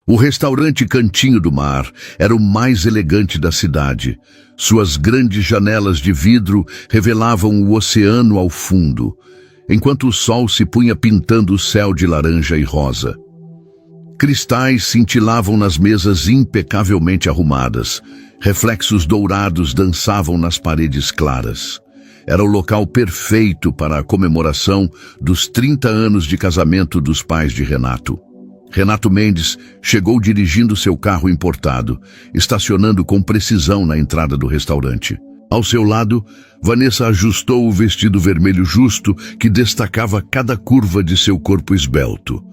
O restaurante Cantinho do Mar era o mais elegante da cidade. Suas grandes janelas de vidro revelavam o oceano ao fundo, enquanto o sol se punha pintando o céu de laranja e rosa. Cristais cintilavam nas mesas impecavelmente arrumadas. Reflexos dourados dançavam nas paredes claras. Era o local perfeito para a comemoração dos 30 anos de casamento dos pais de Renato. Renato Mendes chegou dirigindo seu carro importado, estacionando com precisão na entrada do restaurante. Ao seu lado, Vanessa ajustou o vestido vermelho justo que destacava cada curva de seu corpo esbelto.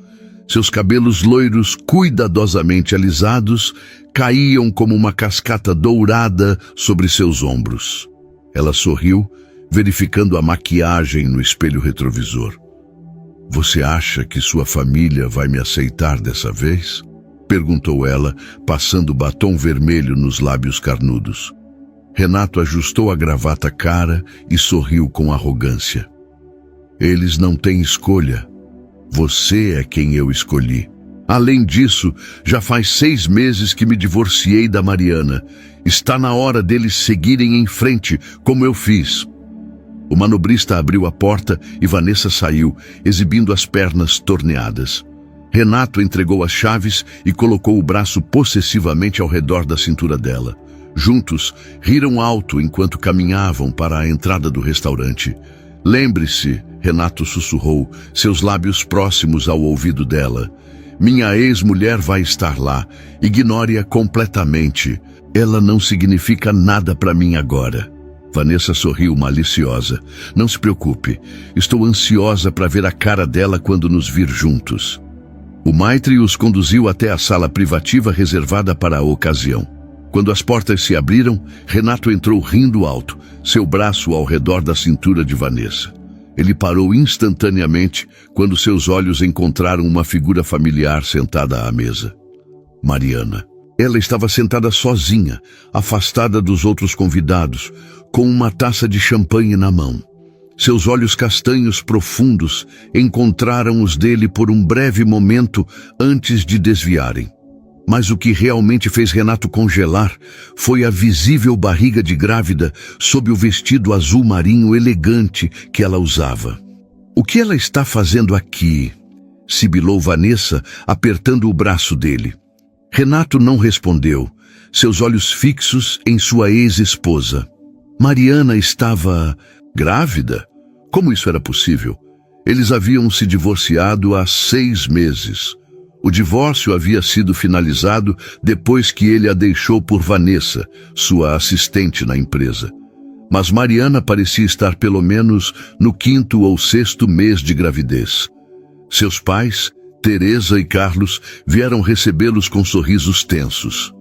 Seus cabelos loiros, cuidadosamente alisados, caíam como uma cascata dourada sobre seus ombros. Ela sorriu, verificando a maquiagem no espelho retrovisor. "Você acha que sua família vai me aceitar dessa vez?" perguntou ela, passando batom vermelho nos lábios carnudos. Renato ajustou a gravata cara e sorriu com arrogância. "Eles não têm escolha. Você é quem eu escolhi. Além disso, já faz 6 meses que me divorciei da Mariana. Está na hora deles seguirem em frente, como eu fiz." O manobrista abriu a porta e Vanessa saiu, exibindo as pernas torneadas. Renato entregou as chaves e colocou o braço possessivamente ao redor da cintura dela. Juntos, riram alto enquanto caminhavam para a entrada do restaurante. "Lembre-se", Renato sussurrou, seus lábios próximos ao ouvido dela. "Minha ex-mulher vai estar lá. Ignore-a completamente. Ela não significa nada para mim agora." Vanessa sorriu maliciosa. "Não se preocupe. Estou ansiosa para ver a cara dela quando nos vir juntos." O maitre os conduziu até a sala privativa reservada para a ocasião. Quando as portas se abriram, Renato entrou rindo alto, seu braço ao redor da cintura de Vanessa. Ele parou instantaneamente quando seus olhos encontraram uma figura familiar sentada à mesa. Mariana. Ela estava sentada sozinha, afastada dos outros convidados, com uma taça de champanhe na mão. Seus olhos castanhos profundos encontraram os dele por um breve momento antes de desviarem. Mas o que realmente fez Renato congelar foi a visível barriga de grávida sob o vestido azul marinho elegante que ela usava. "O que ela está fazendo aqui?" sibilou Vanessa, apertando o braço dele. Renato não respondeu, seus olhos fixos em sua ex-esposa. Mariana estava grávida? Como isso era possível? Eles haviam se divorciado há 6 meses. O divórcio havia sido finalizado depois que ele a deixou por Vanessa, sua assistente na empresa. Mas Mariana parecia estar pelo menos no 5º ou 6º mês de gravidez. Seus pais, Teresa e Carlos, vieram recebê-los com sorrisos tensos.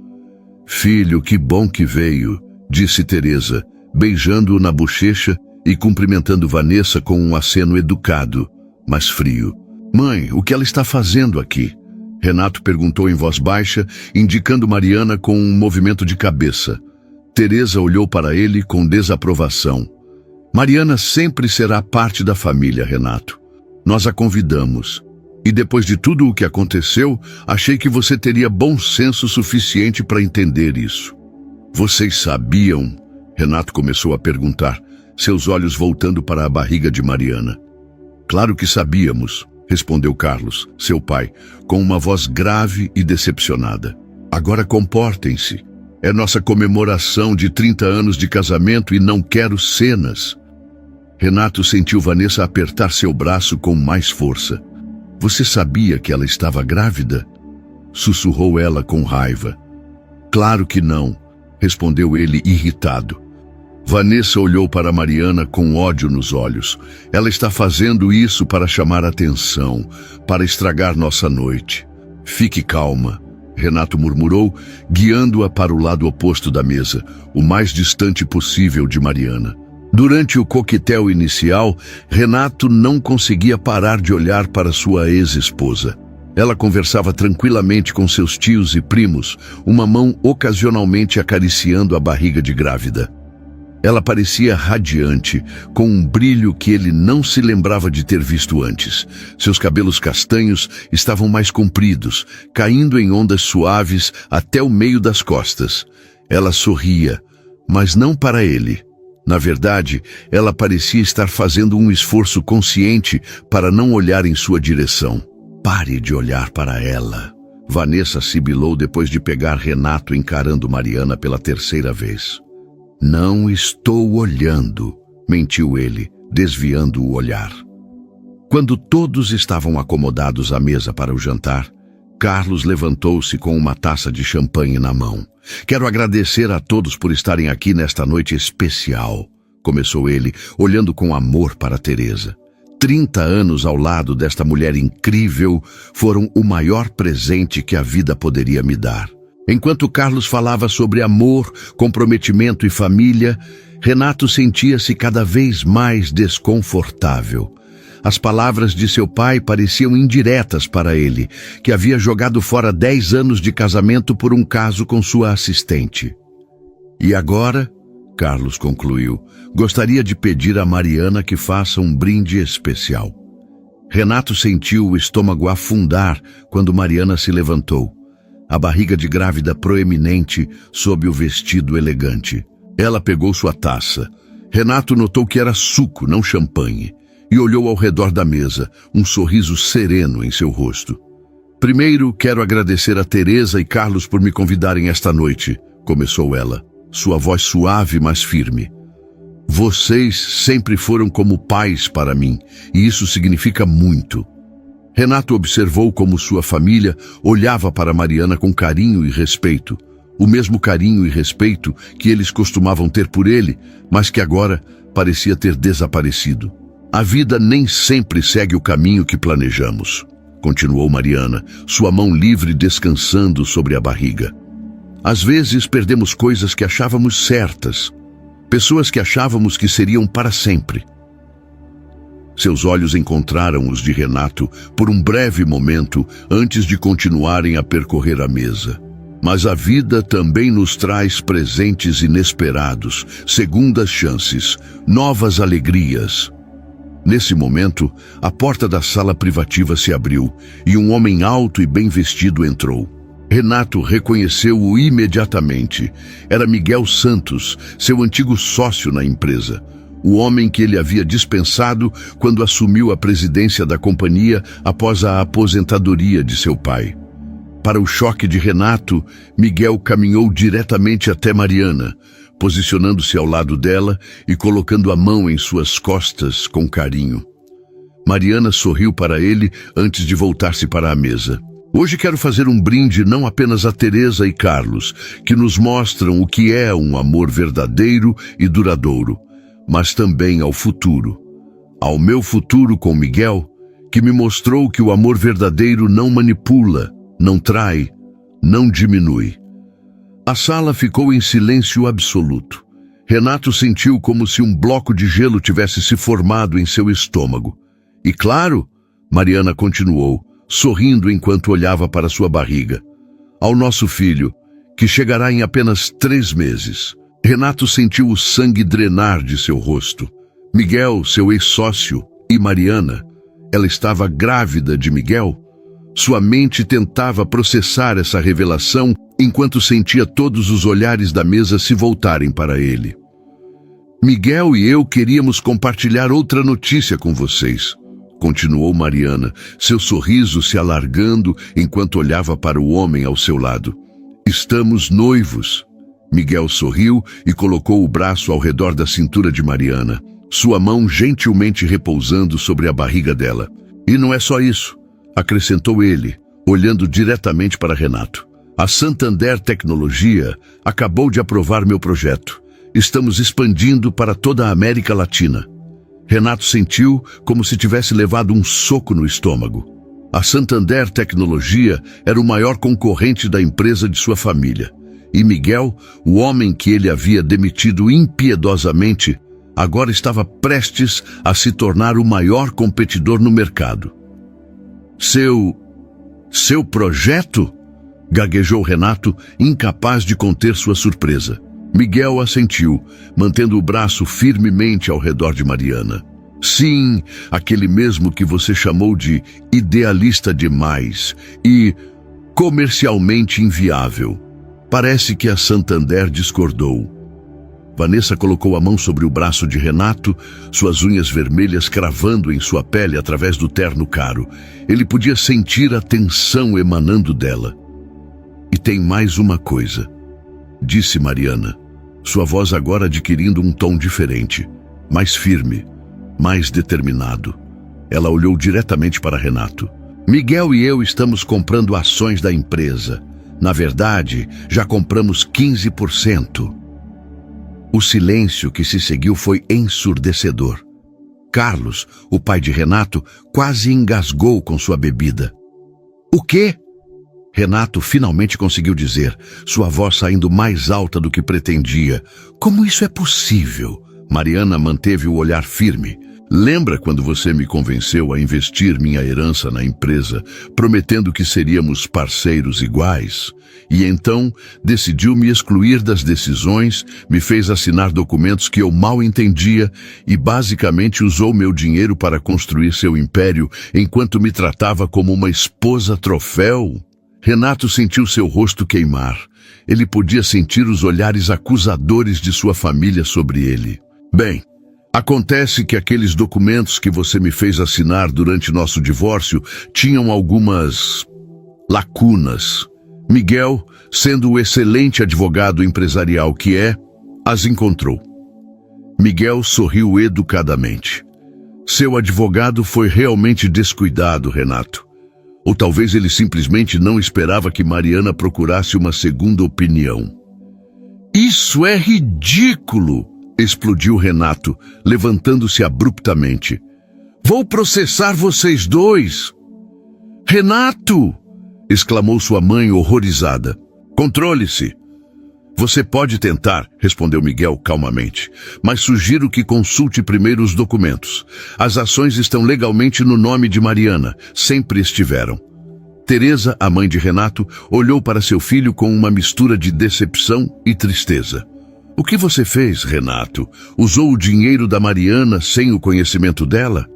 "Filho, que bom que veio", disse Teresa, beijando-o na bochecha e cumprimentando Vanessa com um aceno educado, mas frio. "Mãe, o que ela está fazendo aqui?" Renato perguntou em voz baixa, indicando Mariana com um movimento de cabeça. Teresa olhou para ele com desaprovação. "Mariana sempre será parte da família, Renato. Nós a convidamos. E depois de tudo o que aconteceu, achei que você teria bom senso suficiente para entender isso." "Vocês sabiam?" Renato começou a perguntar, seus olhos voltando para a barriga de Mariana. "Claro que sabíamos", respondeu Carlos, seu pai, com uma voz grave e decepcionada. "Agora comportem-se. É nossa comemoração de 30 anos de casamento e não quero cenas." Renato sentiu Vanessa apertar seu braço com mais força. "Você sabia que ela estava grávida?" sussurrou ela com raiva. "Claro que não", respondeu ele irritado. Vanessa olhou para Mariana com ódio nos olhos. "Ela está fazendo isso para chamar atenção, para estragar nossa noite." "Fique calma", Renato murmurou, guiando-a para o lado oposto da mesa, o mais distante possível de Mariana. Durante o coquetel inicial, Renato não conseguia parar de olhar para sua ex-esposa. Ela conversava tranquilamente com seus tios e primos, uma mão ocasionalmente acariciando a barriga de grávida. Ela parecia radiante, com um brilho que ele não se lembrava de ter visto antes. Seus cabelos castanhos estavam mais compridos, caindo em ondas suaves até o meio das costas. Ela sorria, mas não para ele. Na verdade, ela parecia estar fazendo um esforço consciente para não olhar em sua direção. Pare de olhar para ela. Vanessa sibilou depois de pegar Renato encarando Mariana pela terceira vez. Não estou olhando, mentiu ele, desviando o olhar. Quando todos estavam acomodados à mesa para o jantar, Carlos levantou-se com uma taça de champanhe na mão. Quero agradecer a todos por estarem aqui nesta noite especial, começou ele, olhando com amor para Teresa. 30 anos ao lado desta mulher incrível foram o maior presente que a vida poderia me dar. Enquanto Carlos falava sobre amor, comprometimento e família, Renato sentia-se cada vez mais desconfortável. As palavras de seu pai pareciam indiretas para ele, que havia jogado fora 10 anos de casamento por um caso com sua assistente. E agora, Carlos concluiu, gostaria de pedir a Mariana que faça um brinde especial. Renato sentiu o estômago afundar quando Mariana se levantou, a barriga de grávida proeminente sob o vestido elegante. Ela pegou sua taça. Renato notou que era suco, não champanhe, e olhou ao redor da mesa, um sorriso sereno em seu rosto. Primeiro, quero agradecer a Teresa e Carlos por me convidarem esta noite, começou ela, sua voz suave, mas firme. Vocês sempre foram como pais para mim, e isso significa muito. Renato observou como sua família olhava para Mariana com carinho e respeito, o mesmo carinho e respeito que eles costumavam ter por ele, mas que agora parecia ter desaparecido. A vida nem sempre segue o caminho que planejamos, continuou Mariana, sua mão livre descansando sobre a barriga. Às vezes perdemos coisas que achávamos certas, pessoas que achávamos que seriam para sempre. Seus olhos encontraram os de Renato por um breve momento antes de continuarem a percorrer a mesa. Mas a vida também nos traz presentes inesperados, segundas chances, novas alegrias. Nesse momento, a porta da sala privativa se abriu e um homem alto e bem vestido entrou. Renato reconheceu-o imediatamente. Era Miguel Santos, seu antigo sócio na empresa. O homem que ele havia dispensado quando assumiu a presidência da companhia após a aposentadoria de seu pai. Para o choque de Renato, Miguel caminhou diretamente até Mariana, posicionando-se ao lado dela e colocando a mão em suas costas com carinho. Mariana sorriu para ele antes de voltar-se para a mesa. Hoje quero fazer um brinde não apenas a Teresa e Carlos, que nos mostram o que é um amor verdadeiro e duradouro, mas também ao futuro. Ao meu futuro com Miguel, que me mostrou que o amor verdadeiro não manipula, não trai, não diminui. A sala ficou em silêncio absoluto. Renato sentiu como se um bloco de gelo tivesse se formado em seu estômago. E claro, Mariana continuou, sorrindo enquanto olhava para sua barriga. Ao nosso filho, que chegará em apenas 3 meses. Renato sentiu o sangue drenar de seu rosto. Miguel, seu ex-sócio, e Mariana. Ela estava grávida de Miguel. Sua mente tentava processar essa revelação enquanto sentia todos os olhares da mesa se voltarem para ele. Miguel e eu queríamos compartilhar outra notícia com vocês, continuou Mariana, seu sorriso se alargando enquanto olhava para o homem ao seu lado. Estamos noivos. Miguel sorriu e colocou o braço ao redor da cintura de Mariana, sua mão gentilmente repousando sobre a barriga dela. E não é só isso, acrescentou ele, olhando diretamente para Renato. A Santander Tecnologia acabou de aprovar meu projeto. Estamos expandindo para toda a América Latina. Renato sentiu como se tivesse levado um soco no estômago. A Santander Tecnologia era o maior concorrente da empresa de sua família. E Miguel, o homem que ele havia demitido impiedosamente, agora estava prestes a se tornar o maior competidor no mercado. Seu projeto? Gaguejou Renato, incapaz de conter sua surpresa. Miguel assentiu, mantendo o braço firmemente ao redor de Mariana. Sim, aquele mesmo que você chamou de idealista demais e comercialmente inviável. Parece que a Santander discordou. Vanessa colocou a mão sobre o braço de Renato, suas unhas vermelhas cravando em sua pele através do terno caro. Ele podia sentir a tensão emanando dela. E tem mais uma coisa, disse Mariana, sua voz agora adquirindo um tom diferente, mais firme, mais determinado. Ela olhou diretamente para Renato. Miguel e eu estamos comprando ações da empresa. Na verdade, já compramos 15%. O silêncio que se seguiu foi ensurdecedor. Carlos, o pai de Renato, quase engasgou com sua bebida. O quê? Renato finalmente conseguiu dizer, sua voz saindo mais alta do que pretendia. Como isso é possível? Mariana manteve o olhar firme. Lembra quando você me convenceu a investir minha herança na empresa, prometendo que seríamos parceiros iguais? E então decidiu me excluir das decisões, me fez assinar documentos que eu mal entendia e basicamente usou meu dinheiro para construir seu império enquanto me tratava como uma esposa troféu? Renato sentiu seu rosto queimar. Ele podia sentir os olhares acusadores de sua família sobre ele. Bem, acontece que aqueles documentos que você me fez assinar durante nosso divórcio tinham algumas lacunas. Miguel, sendo o excelente advogado empresarial que é, as encontrou. Miguel sorriu educadamente. Seu advogado foi realmente descuidado, Renato. Ou talvez ele simplesmente não esperava que Mariana procurasse uma segunda opinião. Isso é ridículo! Explodiu Renato, levantando-se abruptamente. Vou processar vocês dois! Renato! Exclamou sua mãe horrorizada. Controle-se! Você pode tentar, respondeu Miguel calmamente, mas sugiro que consulte primeiro os documentos. As ações estão legalmente no nome de Mariana, sempre estiveram. Teresa, a mãe de Renato, olhou para seu filho com uma mistura de decepção e tristeza. O que você fez, Renato? Usou o dinheiro da Mariana sem o conhecimento dela?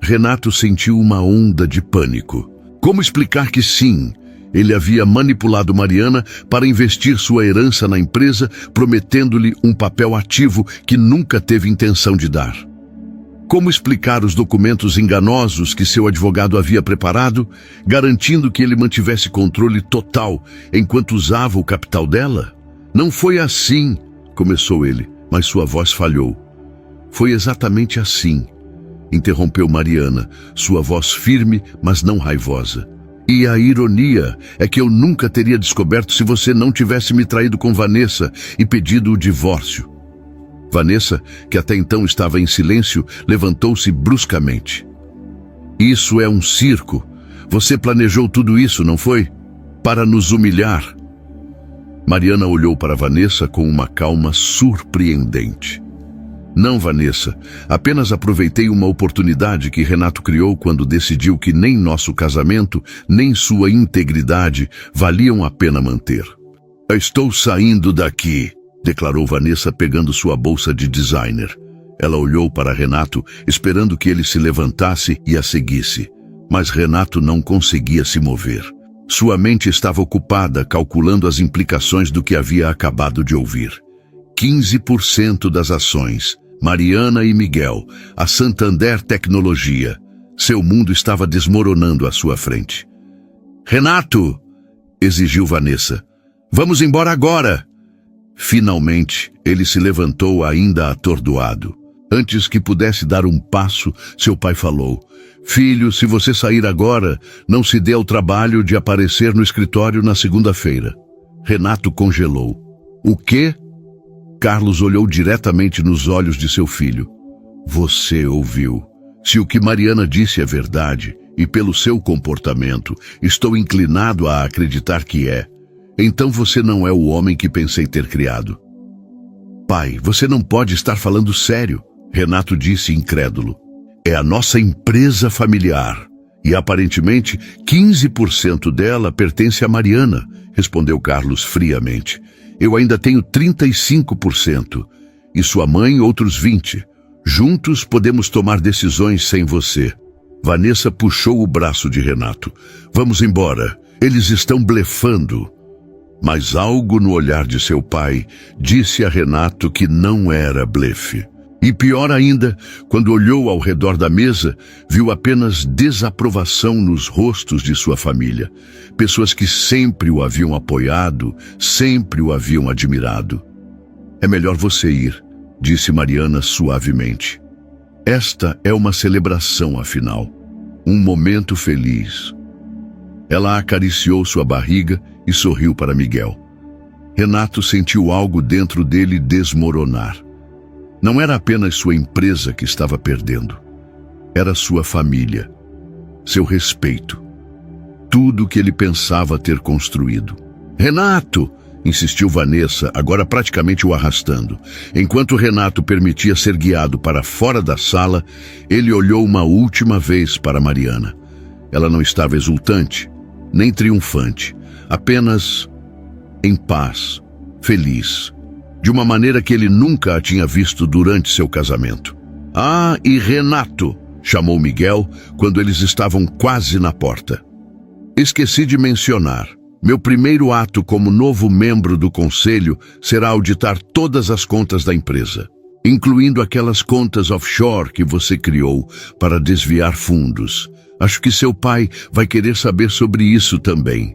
Renato sentiu uma onda de pânico. Como explicar que sim, ele havia manipulado Mariana para investir sua herança na empresa, prometendo-lhe um papel ativo que nunca teve intenção de dar? Como explicar os documentos enganosos que seu advogado havia preparado, garantindo que ele mantivesse controle total enquanto usava o capital dela? Não foi assim, começou ele, mas sua voz falhou. Foi exatamente assim, interrompeu Mariana, sua voz firme, mas não raivosa. E a ironia é que eu nunca teria descoberto se você não tivesse me traído com Vanessa e pedido o divórcio. Vanessa, que até então estava em silêncio, levantou-se bruscamente. Isso é um circo. Você planejou tudo isso, não foi? Para nos humilhar. Mariana olhou para Vanessa com uma calma surpreendente. Não, Vanessa, apenas aproveitei uma oportunidade que Renato criou quando decidiu que nem nosso casamento, nem sua integridade valiam a pena manter. Estou saindo daqui, declarou Vanessa pegando sua bolsa de designer. Ela olhou para Renato, esperando que ele se levantasse e a seguisse. Mas Renato não conseguia se mover. Sua mente estava ocupada calculando as implicações do que havia acabado de ouvir. 15% das ações, Mariana e Miguel, a Santander Tecnologia. Seu mundo estava desmoronando à sua frente. Renato! Exigiu Vanessa. Vamos embora agora! Finalmente, ele se levantou ainda atordoado. Antes que pudesse dar um passo, seu pai falou: Filho, se você sair agora, não se dê ao trabalho de aparecer no escritório na segunda-feira. Renato congelou. O quê? Carlos olhou diretamente nos olhos de seu filho. Você ouviu. Se o que Mariana disse é verdade, e pelo seu comportamento, estou inclinado a acreditar que é, então você não é o homem que pensei ter criado. Pai, você não pode estar falando sério, Renato disse incrédulo. É a nossa empresa familiar, e aparentemente 15% dela pertence a Mariana, respondeu Carlos friamente. Eu ainda tenho 35% e sua mãe outros 20%. Juntos podemos tomar decisões sem você. Vanessa puxou o braço de Renato. Vamos embora. Eles estão blefando. Mas algo no olhar de seu pai disse a Renato que não era blefe. E pior ainda, quando olhou ao redor da mesa, viu apenas desaprovação nos rostos de sua família. Pessoas que sempre o haviam apoiado, sempre o haviam admirado. É melhor você ir, disse Mariana suavemente. Esta é uma celebração, afinal. Um momento feliz. Ela acariciou sua barriga e sorriu para Miguel. Renato sentiu algo dentro dele desmoronar. Não era apenas sua empresa que estava perdendo. Era sua família, seu respeito, tudo que ele pensava ter construído. Renato! Insistiu Vanessa, agora praticamente o arrastando. Enquanto Renato permitia ser guiado para fora da sala, ele olhou uma última vez para Mariana. Ela não estava exultante, nem triunfante, apenas em paz, feliz, de uma maneira que ele nunca a tinha visto durante seu casamento. Ah, e Renato, chamou Miguel quando eles estavam quase na porta. Esqueci de mencionar. Meu primeiro ato como novo membro do conselho será auditar todas as contas da empresa, incluindo aquelas contas offshore que você criou para desviar fundos. Acho que seu pai vai querer saber sobre isso também.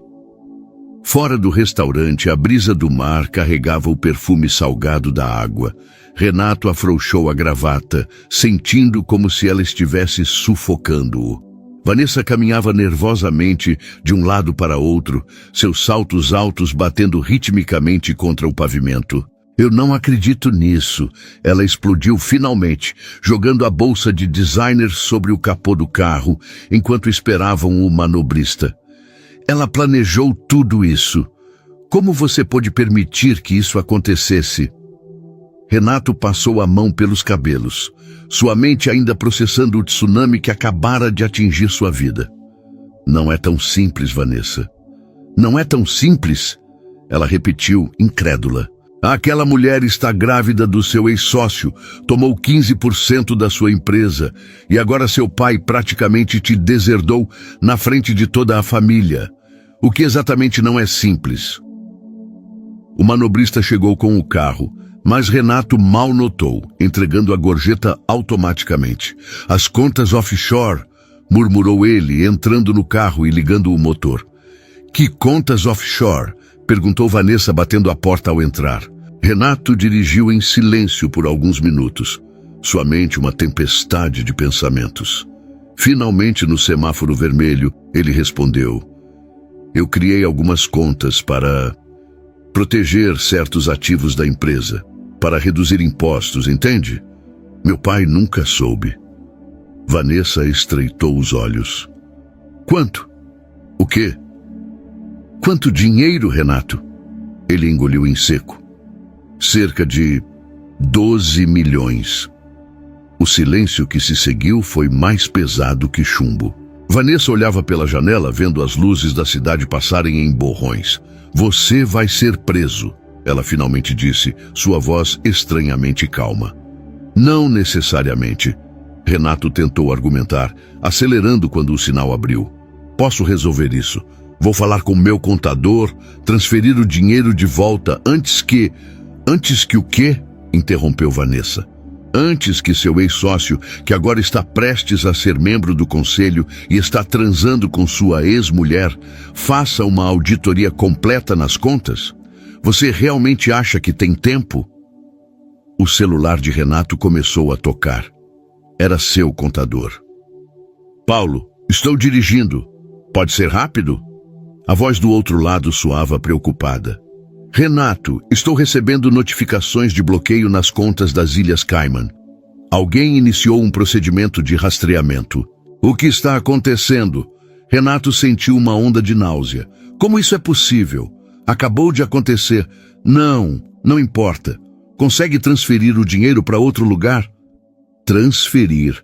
Fora do restaurante, a brisa do mar carregava o perfume salgado da água. Renato afrouxou a gravata, sentindo como se ela estivesse sufocando-o. Vanessa caminhava nervosamente de um lado para outro, seus saltos altos batendo ritmicamente contra o pavimento. Eu não acredito nisso. Ela explodiu finalmente, jogando a bolsa de designer sobre o capô do carro, enquanto esperavam o manobrista. Ela planejou tudo isso. Como você pôde permitir que isso acontecesse? Renato passou a mão pelos cabelos, sua mente ainda processando o tsunami que acabara de atingir sua vida. Não é tão simples, Vanessa. Não é tão simples? Ela repetiu, incrédula. Aquela mulher está grávida do seu ex-sócio, tomou 15% da sua empresa e agora seu pai praticamente te deserdou na frente de toda a família. O que exatamente não é simples? O manobrista chegou com o carro, mas Renato mal notou, entregando a gorjeta automaticamente. As contas offshore, murmurou ele, entrando no carro e ligando o motor. Que contas offshore? Perguntou Vanessa, batendo a porta ao entrar. Renato dirigiu em silêncio por alguns minutos, sua mente uma tempestade de pensamentos. Finalmente, no semáforo vermelho, ele respondeu: eu criei algumas contas para proteger certos ativos da empresa, para reduzir impostos, entende? Meu pai nunca soube. Vanessa estreitou os olhos. Quanto? O quê? Quanto dinheiro, Renato? Ele engoliu em seco. Cerca de 12 milhões. O silêncio que se seguiu foi mais pesado que chumbo. Vanessa olhava pela janela, vendo as luzes da cidade passarem em borrões. Você vai ser preso, ela finalmente disse, sua voz estranhamente calma. Não necessariamente. Renato tentou argumentar, acelerando quando o sinal abriu. Posso resolver isso. Vou falar com meu contador, transferir o dinheiro de volta antes que... Antes que o quê? Interrompeu Vanessa. Antes que seu ex-sócio, que agora está prestes a ser membro do conselho e está transando com sua ex-mulher, faça uma auditoria completa nas contas? Você realmente acha que tem tempo? O celular de Renato começou a tocar. Era seu contador. Paulo, estou dirigindo. Pode ser rápido? A voz do outro lado soava preocupada. Renato, estou recebendo notificações de bloqueio nas contas das Ilhas Cayman. Alguém iniciou um procedimento de rastreamento. O que está acontecendo? Renato sentiu uma onda de náusea. Como isso é possível? Acabou de acontecer. Não importa. Consegue transferir o dinheiro para outro lugar? Transferir.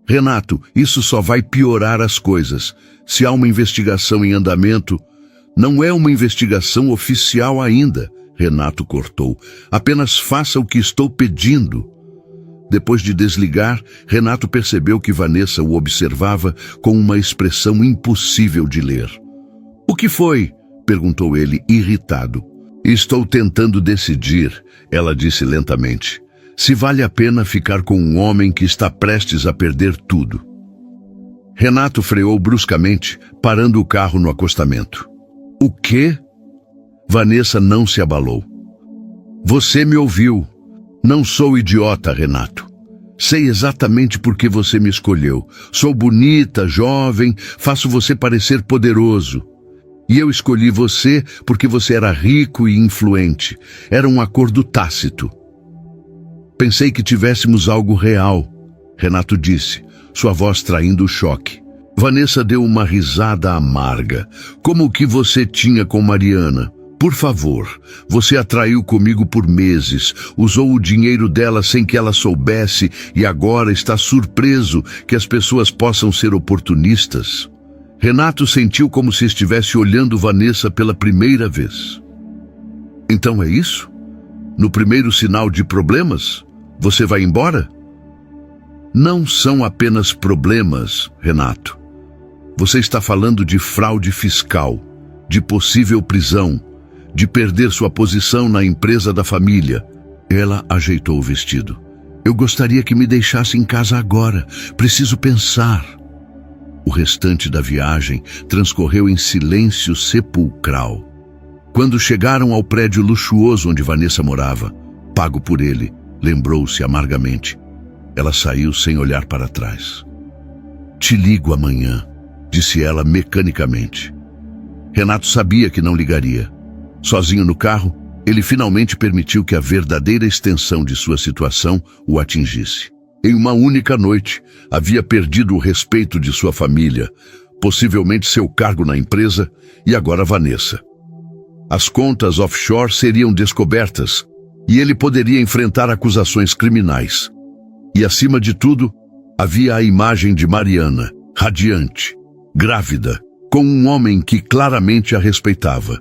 Renato, isso só vai piorar as coisas. Se há uma investigação em andamento... Não é uma investigação oficial ainda, Renato cortou. Apenas faça o que estou pedindo. Depois de desligar, Renato percebeu que Vanessa o observava com uma expressão impossível de ler. O que foi? Perguntou ele, irritado. Estou tentando decidir, ela disse lentamente, se vale a pena ficar com um homem que está prestes a perder tudo. Renato freou bruscamente, parando o carro no acostamento. O quê? Vanessa não se abalou. Você me ouviu. Não sou idiota, Renato. Sei exatamente por que você me escolheu. Sou bonita, jovem, faço você parecer poderoso. E eu escolhi você porque você era rico e influente. Era um acordo tácito. Pensei que tivéssemos algo real, Renato disse, sua voz traindo o choque. Vanessa deu uma risada amarga. Como o que você tinha com Mariana? Por favor, você a traiu comigo por meses, usou o dinheiro dela sem que ela soubesse e agora está surpreso que as pessoas possam ser oportunistas. Renato sentiu como se estivesse olhando Vanessa pela primeira vez. Então é isso? No primeiro sinal de problemas, você vai embora? Não são apenas problemas, Renato. Você está falando de fraude fiscal, de possível prisão, de perder sua posição na empresa da família. Ela ajeitou o vestido. Eu gostaria que me deixasse em casa agora. Preciso pensar. O restante da viagem transcorreu em silêncio sepulcral. Quando chegaram ao prédio luxuoso onde Vanessa morava, pago por ele, lembrou-se amargamente. Ela saiu sem olhar para trás. Te ligo amanhã, disse ela mecanicamente. Renato sabia que não ligaria. Sozinho no carro, ele finalmente permitiu que a verdadeira extensão de sua situação o atingisse. Em uma única noite, havia perdido o respeito de sua família, possivelmente seu cargo na empresa e agora Vanessa. As contas offshore seriam descobertas e ele poderia enfrentar acusações criminais. E acima de tudo, havia a imagem de Mariana, radiante, grávida, com um homem que claramente a respeitava.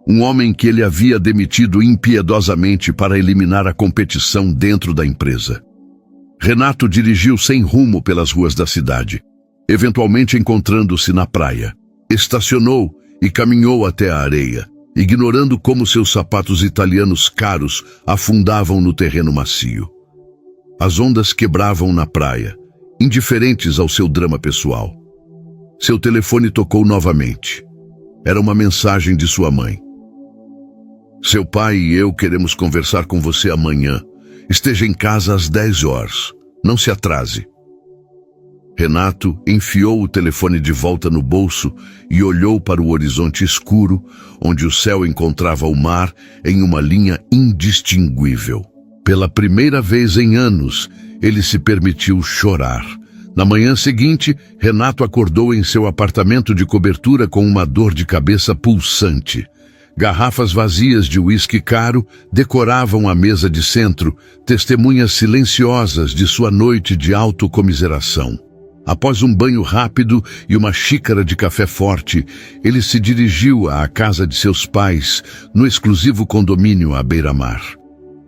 Um homem que ele havia demitido impiedosamente para eliminar a competição dentro da empresa. Renato dirigiu sem rumo pelas ruas da cidade, eventualmente encontrando-se na praia. Estacionou e caminhou até a areia, ignorando como seus sapatos italianos caros afundavam no terreno macio. As ondas quebravam na praia, indiferentes ao seu drama pessoal. Seu telefone tocou novamente. Era uma mensagem de sua mãe. Seu pai e eu queremos conversar com você amanhã. Esteja em casa às 10 horas. Não se atrase. Renato enfiou o telefone de volta no bolso e olhou para o horizonte escuro, onde o céu encontrava o mar em uma linha indistinguível. Pela primeira vez em anos, ele se permitiu chorar. Na manhã seguinte, Renato acordou em seu apartamento de cobertura com uma dor de cabeça pulsante. Garrafas vazias de uísque caro decoravam a mesa de centro, testemunhas silenciosas de sua noite de autocomiseração. Após um banho rápido e uma xícara de café forte, ele se dirigiu à casa de seus pais, no exclusivo condomínio à beira-mar.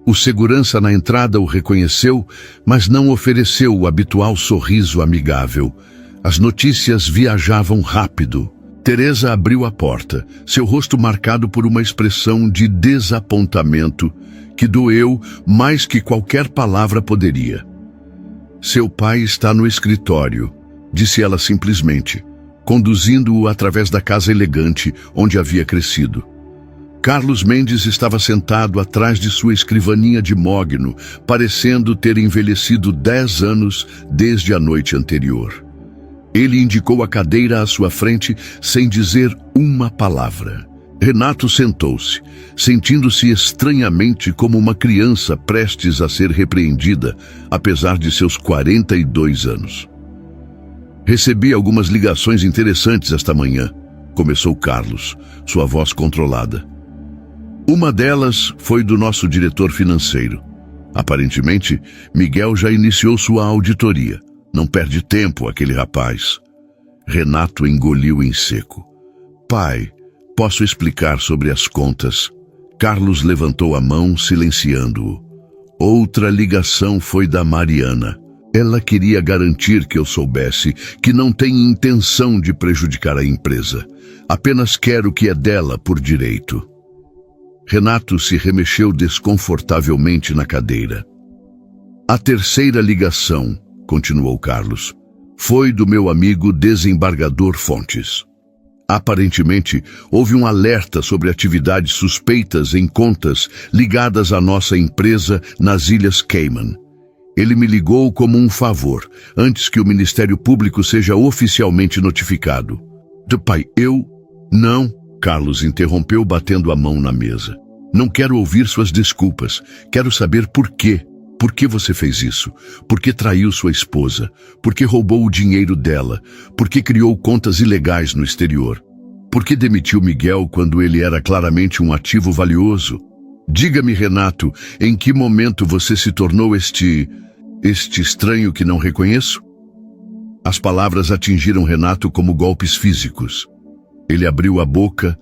O segurança na entrada o reconheceu, mas não ofereceu o habitual sorriso amigável. As notícias viajavam rápido. Teresa abriu a porta, seu rosto marcado por uma expressão de desapontamento que doeu mais que qualquer palavra poderia. Seu pai está no escritório, disse ela simplesmente, conduzindo-o através da casa elegante onde havia crescido. Carlos Mendes estava sentado atrás de sua escrivaninha de mogno, parecendo ter envelhecido 10 anos desde a noite anterior. Ele indicou a cadeira à sua frente sem dizer uma palavra. Renato sentou-se, sentindo-se estranhamente como uma criança prestes a ser repreendida, apesar de seus 42 anos. Recebi algumas ligações interessantes esta manhã, começou Carlos, sua voz controlada. Uma delas foi do nosso diretor financeiro. Aparentemente, Miguel já iniciou sua auditoria. Não perde tempo, aquele rapaz. Renato engoliu em seco. Pai, posso explicar sobre as contas? Carlos levantou a mão, silenciando-o. Outra ligação foi da Mariana. Ela queria garantir que eu soubesse que não tem intenção de prejudicar a empresa. Apenas quer o que é dela por direito. Renato se remexeu desconfortavelmente na cadeira. A terceira ligação, continuou Carlos, foi do meu amigo desembargador Fontes. Aparentemente, houve um alerta sobre atividades suspeitas em contas ligadas à nossa empresa nas Ilhas Cayman. Ele me ligou como um favor, antes que o Ministério Público seja oficialmente notificado. Pai, Não, Carlos interrompeu batendo a mão na mesa. Não quero ouvir suas desculpas. Quero saber por quê. Por que você fez isso? Por que traiu sua esposa? Por que roubou o dinheiro dela? Por que criou contas ilegais no exterior? Por que demitiu Miguel quando ele era claramente um ativo valioso? Diga-me, Renato, em que momento você se tornou este estranho que não reconheço? As palavras atingiram Renato como golpes físicos. Ele abriu a boca,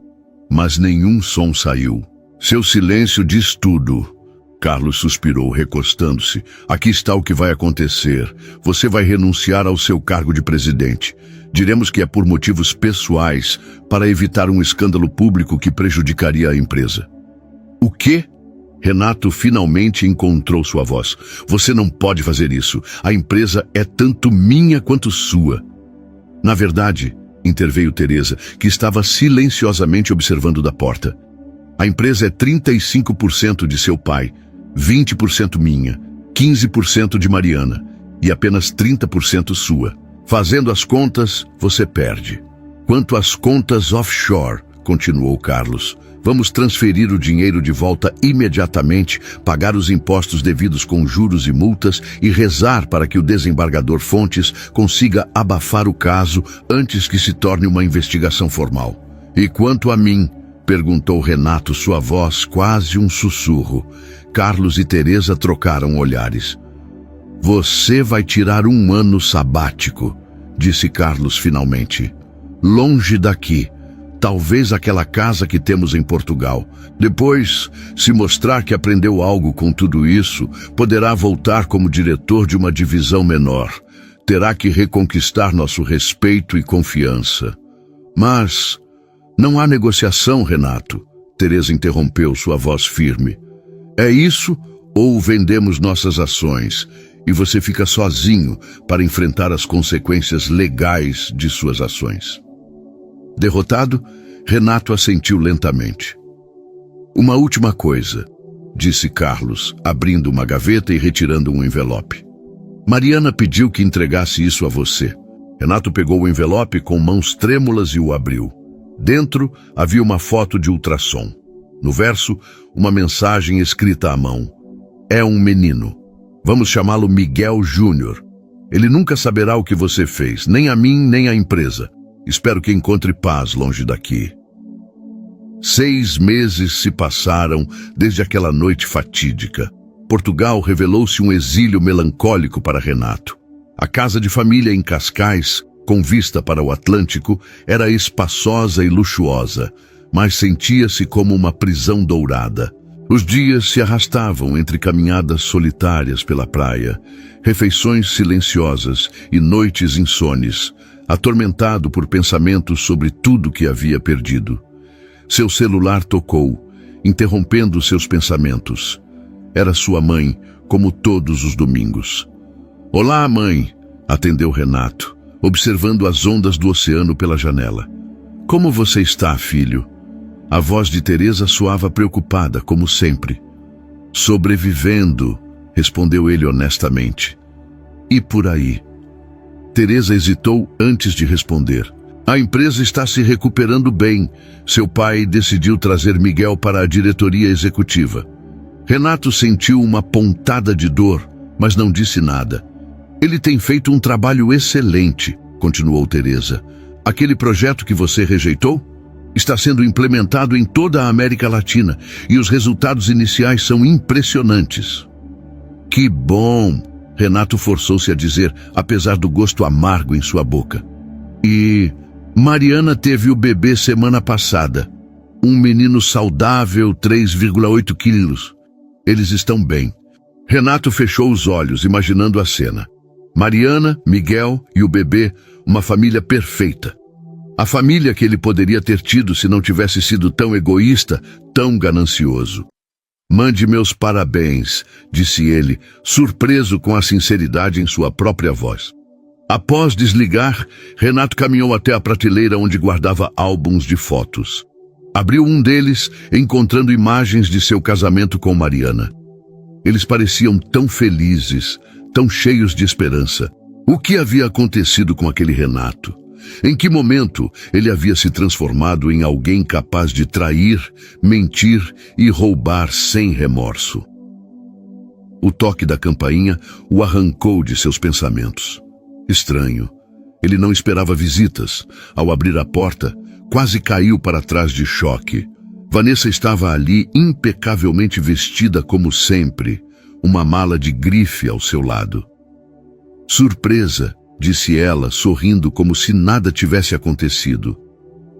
mas nenhum som saiu. Seu silêncio diz tudo. Carlos suspirou, recostando-se. Aqui está o que vai acontecer. Você vai renunciar ao seu cargo de presidente. Diremos que é por motivos pessoais, para evitar um escândalo público que prejudicaria a empresa. O quê? Renato finalmente encontrou sua voz. Você não pode fazer isso. A empresa é tanto minha quanto sua. Na verdade, interveio Teresa, que estava silenciosamente observando da porta. A empresa é 35% de seu pai, 20% minha, 15% de Mariana e apenas 30% sua. Fazendo as contas, você perde. Quanto às contas offshore, continuou Carlos, vamos transferir o dinheiro de volta imediatamente, pagar os impostos devidos com juros e multas e rezar para que o desembargador Fontes consiga abafar o caso antes que se torne uma investigação formal. E quanto a mim, perguntou Renato, sua voz quase um sussurro. Carlos e Teresa trocaram olhares. Você vai tirar um ano sabático, disse Carlos finalmente. Longe daqui, talvez aquela casa que temos em Portugal. Depois, se mostrar que aprendeu algo com tudo isso, poderá voltar como diretor de uma divisão menor. Terá que reconquistar nosso respeito e confiança. Mas não há negociação, Renato. Teresa interrompeu, sua voz firme. É isso ou vendemos nossas ações e você fica sozinho para enfrentar as consequências legais de suas ações? Derrotado, Renato assentiu lentamente. Uma última coisa, disse Carlos, abrindo uma gaveta e retirando um envelope. Mariana pediu que entregasse isso a você. Renato pegou o envelope com mãos trêmulas e o abriu. Dentro havia uma foto de ultrassom. No verso, uma mensagem escrita à mão. É um menino. Vamos chamá-lo Miguel Júnior. Ele nunca saberá o que você fez, nem a mim, nem a empresa. Espero que encontre paz longe daqui. 6 meses se passaram desde aquela noite fatídica. Portugal revelou-se um exílio melancólico para Renato. A casa de família em Cascais, com vista para o Atlântico, era espaçosa e luxuosa, mas sentia-se como uma prisão dourada. Os dias se arrastavam entre caminhadas solitárias pela praia, refeições silenciosas e noites insones, atormentado por pensamentos sobre tudo que havia perdido. Seu celular tocou, interrompendo seus pensamentos. Era sua mãe, como todos os domingos. Olá, mãe, atendeu Renato, observando as ondas do oceano pela janela. Como você está, filho? A voz de Teresa soava preocupada, como sempre. Sobrevivendo, respondeu ele honestamente. E por aí? Teresa hesitou antes de responder. A empresa está se recuperando bem. Seu pai decidiu trazer Miguel para a diretoria executiva. Renato sentiu uma pontada de dor, mas não disse nada. Ele tem feito um trabalho excelente, continuou Teresa. Aquele projeto que você rejeitou está sendo implementado em toda a América Latina e os resultados iniciais são impressionantes. Que bom! Renato forçou-se a dizer, apesar do gosto amargo em sua boca. E Mariana teve o bebê semana passada. Um menino saudável, 3,8 quilos. Eles estão bem. Renato fechou os olhos, imaginando a cena. Mariana, Miguel e o bebê, uma família perfeita. A família que ele poderia ter tido se não tivesse sido tão egoísta, tão ganancioso. Mande meus parabéns, disse ele, surpreso com a sinceridade em sua própria voz. Após desligar, Renato caminhou até a prateleira onde guardava álbuns de fotos. Abriu um deles, encontrando imagens de seu casamento com Mariana. Eles pareciam tão felizes, tão cheios de esperança. O que havia acontecido com aquele Renato? Em que momento ele havia se transformado em alguém capaz de trair, mentir e roubar sem remorso? O toque da campainha o arrancou de seus pensamentos. Estranho. Ele não esperava visitas. Ao abrir a porta, quase caiu para trás de choque. Vanessa estava ali impecavelmente vestida como sempre, uma mala de grife ao seu lado. Surpresa, disse ela, sorrindo como se nada tivesse acontecido.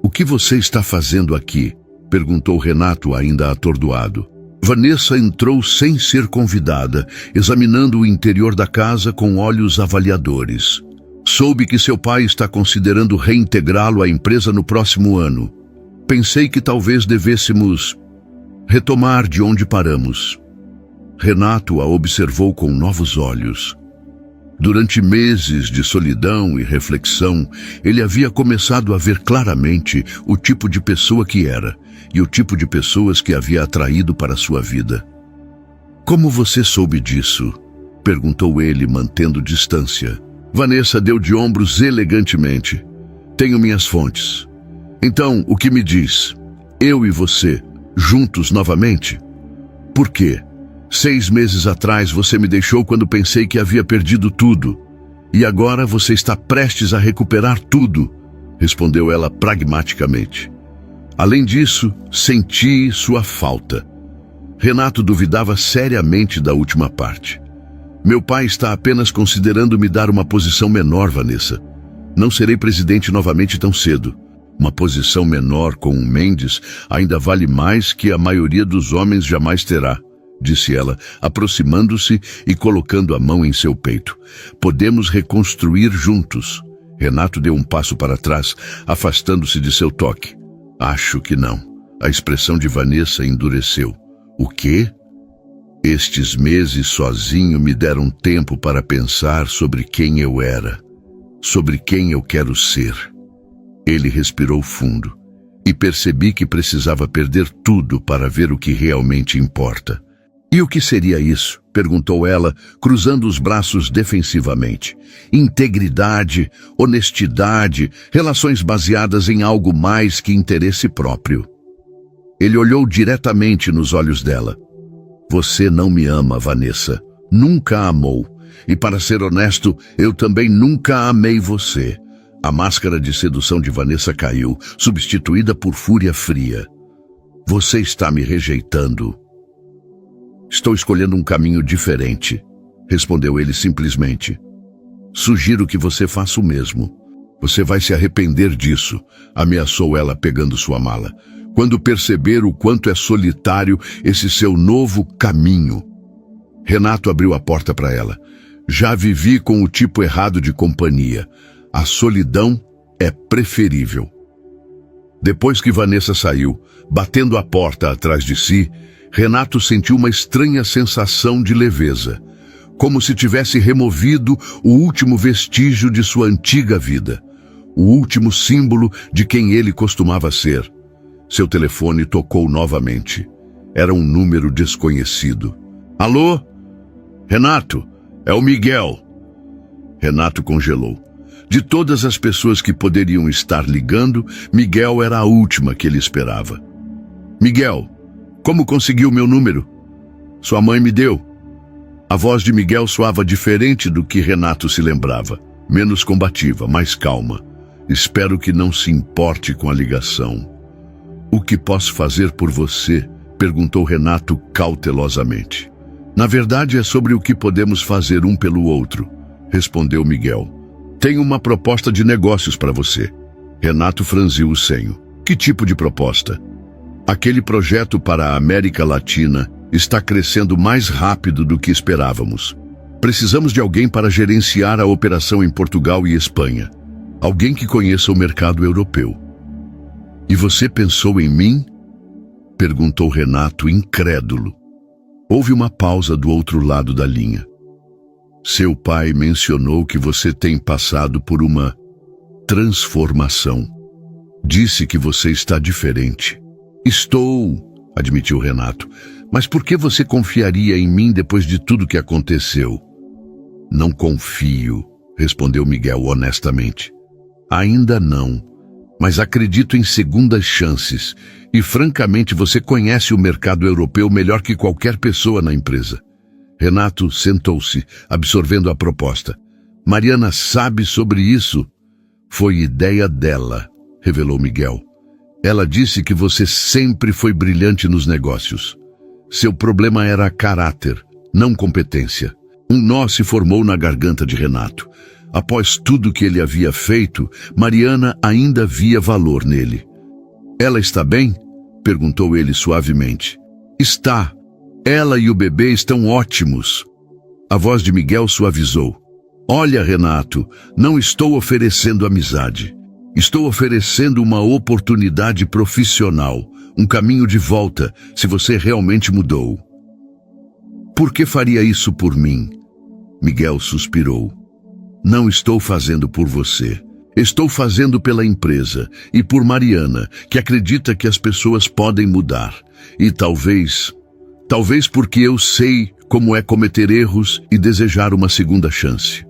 O que você está fazendo aqui? Perguntou Renato, ainda atordoado. Vanessa entrou sem ser convidada, examinando o interior da casa com olhos avaliadores. Soube que seu pai está considerando reintegrá-lo à empresa no próximo ano. Pensei que talvez devêssemos retomar de onde paramos. Renato a observou com novos olhos. Durante meses de solidão e reflexão, ele havia começado a ver claramente o tipo de pessoa que era e o tipo de pessoas que havia atraído para sua vida. Como você soube disso? Perguntou ele, mantendo distância. Vanessa deu de ombros elegantemente. Tenho minhas fontes. Então, o que me diz? Eu e você, juntos novamente? Por quê? 6 meses atrás você me deixou quando pensei que havia perdido tudo. E agora você está prestes a recuperar tudo, respondeu ela pragmaticamente. Além disso, senti sua falta. Renato duvidava seriamente da última parte. Meu pai está apenas considerando me dar uma posição menor, Vanessa. Não serei presidente novamente tão cedo. Uma posição menor com o Mendes ainda vale mais que a maioria dos homens jamais terá, disse ela, aproximando-se e colocando a mão em seu peito. Podemos reconstruir juntos. Renato deu um passo para trás, afastando-se de seu toque. Acho que não. A expressão de Vanessa endureceu. O quê? Estes meses sozinho me deram tempo para pensar sobre quem eu era, sobre quem eu quero ser. Ele respirou fundo e percebi que precisava perder tudo para ver o que realmente importa. E o que seria isso? Perguntou ela, cruzando os braços defensivamente. Integridade, honestidade, relações baseadas em algo mais que interesse próprio. Ele olhou diretamente nos olhos dela. Você não me ama, Vanessa. Nunca a amou. E para ser honesto, eu também nunca amei você. A máscara de sedução de Vanessa caiu, substituída por fúria fria. Você está me rejeitando. Estou escolhendo um caminho diferente, respondeu ele simplesmente. Sugiro que você faça o mesmo. Você vai se arrepender disso, ameaçou ela pegando sua mala. Quando perceber o quanto é solitário esse seu novo caminho. Renato abriu a porta para ela. Já vivi com o tipo errado de companhia. A solidão é preferível. Depois que Vanessa saiu, batendo a porta atrás de si, Renato sentiu uma estranha sensação de leveza, como se tivesse removido o último vestígio de sua antiga vida, o último símbolo de quem ele costumava ser. Seu telefone tocou novamente. Era um número desconhecido. Alô? Renato, é o Miguel. Renato congelou. De todas as pessoas que poderiam estar ligando, Miguel era a última que ele esperava. Miguel, como conseguiu meu número? Sua mãe me deu. A voz de Miguel soava diferente do que Renato se lembrava. Menos combativa, mais calma. Espero que não se importe com a ligação. O que posso fazer por você? Perguntou Renato cautelosamente. Na verdade, é sobre o que podemos fazer um pelo outro, respondeu Miguel. Tenho uma proposta de negócios para você. Renato franziu o senho. Que tipo de proposta? Aquele projeto para a América Latina está crescendo mais rápido do que esperávamos. Precisamos de alguém para gerenciar a operação em Portugal e Espanha. Alguém que conheça o mercado europeu. E você pensou em mim? Perguntou Renato, incrédulo. Houve uma pausa do outro lado da linha. Seu pai mencionou que você tem passado por uma transformação. Disse que você está diferente. Estou, admitiu Renato. Mas por que você confiaria em mim depois de tudo que aconteceu? Não confio, respondeu Miguel honestamente. Ainda não, mas acredito em segundas chances. E francamente você conhece o mercado europeu melhor que qualquer pessoa na empresa. Renato sentou-se, absorvendo a proposta. Mariana sabe sobre isso? Foi ideia dela, revelou Miguel. Ela disse que você sempre foi brilhante nos negócios. Seu problema era caráter, não competência. Um nó se formou na garganta de Renato. Após tudo que ele havia feito, Mariana ainda via valor nele. Ela está bem? Perguntou ele suavemente. Está. Ela e o bebê estão ótimos. A voz de Miguel suavizou. Olha, Renato, não estou oferecendo amizade. Estou oferecendo uma oportunidade profissional, um caminho de volta, se você realmente mudou. Por que faria isso por mim? Miguel suspirou. Não estou fazendo por você. Estou fazendo pela empresa e por Mariana, que acredita que as pessoas podem mudar. E talvez porque eu sei como é cometer erros e desejar uma segunda chance.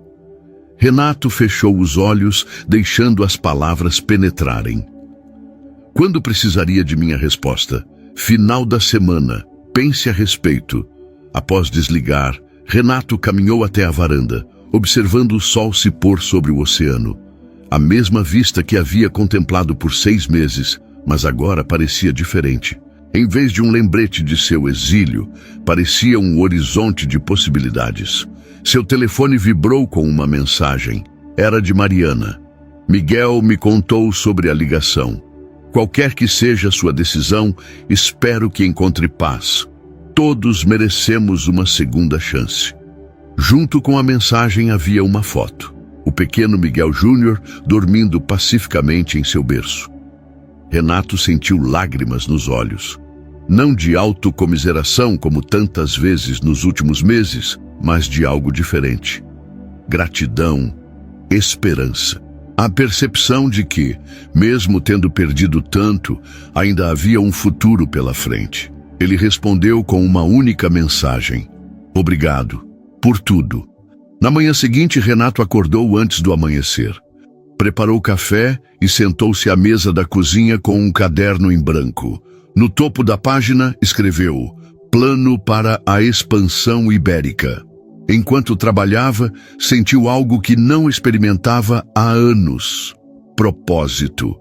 Renato fechou os olhos, deixando as palavras penetrarem. Quando precisaria de minha resposta? Final da semana. Pense a respeito. Após desligar, Renato caminhou até a varanda, observando o sol se pôr sobre o oceano. A mesma vista que havia contemplado por 6 meses, mas agora parecia diferente. Em vez de um lembrete de seu exílio, parecia um horizonte de possibilidades. Seu telefone vibrou com uma mensagem. Era de Mariana. Miguel me contou sobre a ligação. Qualquer que seja a sua decisão, espero que encontre paz. Todos merecemos uma segunda chance. Junto com a mensagem havia uma foto. O pequeno Miguel Júnior dormindo pacificamente em seu berço. Renato sentiu lágrimas nos olhos. Não de autocomiseração como tantas vezes nos últimos meses, mas de algo diferente. Gratidão, esperança. A percepção de que, mesmo tendo perdido tanto, ainda havia um futuro pela frente. Ele respondeu com uma única mensagem. Obrigado, por tudo. Na manhã seguinte, Renato acordou antes do amanhecer. Preparou café e sentou-se à mesa da cozinha com um caderno em branco. No topo da página, escreveu Plano para a Expansão Ibérica. Enquanto trabalhava, sentiu algo que não experimentava há anos. Propósito.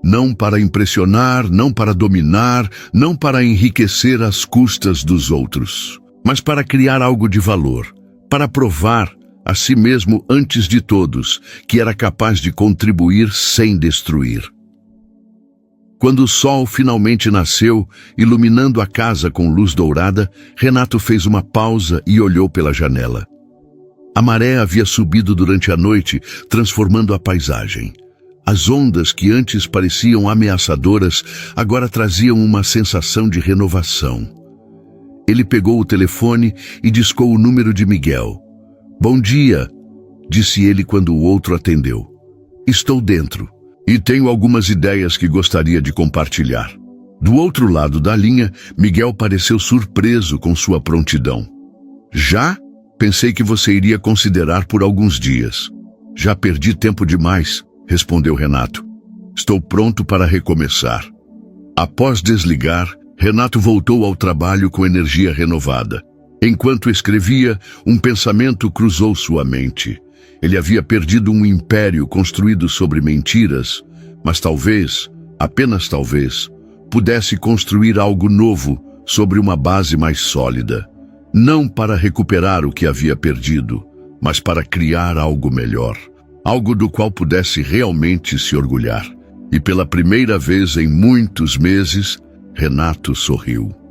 Não para impressionar, não para dominar, não para enriquecer às custas dos outros, mas para criar algo de valor, para provar a si mesmo antes de todos que era capaz de contribuir sem destruir. Quando o sol finalmente nasceu, iluminando a casa com luz dourada, Renato fez uma pausa e olhou pela janela. A maré havia subido durante a noite, transformando a paisagem. As ondas que antes pareciam ameaçadoras, agora traziam uma sensação de renovação. Ele pegou o telefone e discou o número de Miguel. Bom dia, disse ele quando o outro atendeu. Estou dentro. E tenho algumas ideias que gostaria de compartilhar. Do outro lado da linha, Miguel pareceu surpreso com sua prontidão. Já? Pensei que você iria considerar por alguns dias. Já perdi tempo demais, respondeu Renato. Estou pronto para recomeçar. Após desligar, Renato voltou ao trabalho com energia renovada. Enquanto escrevia, um pensamento cruzou sua mente. Ele havia perdido um império construído sobre mentiras, mas talvez, apenas talvez, pudesse construir algo novo sobre uma base mais sólida. Não para recuperar o que havia perdido, mas para criar algo melhor. Algo do qual pudesse realmente se orgulhar. E pela primeira vez em muitos meses, Renato sorriu.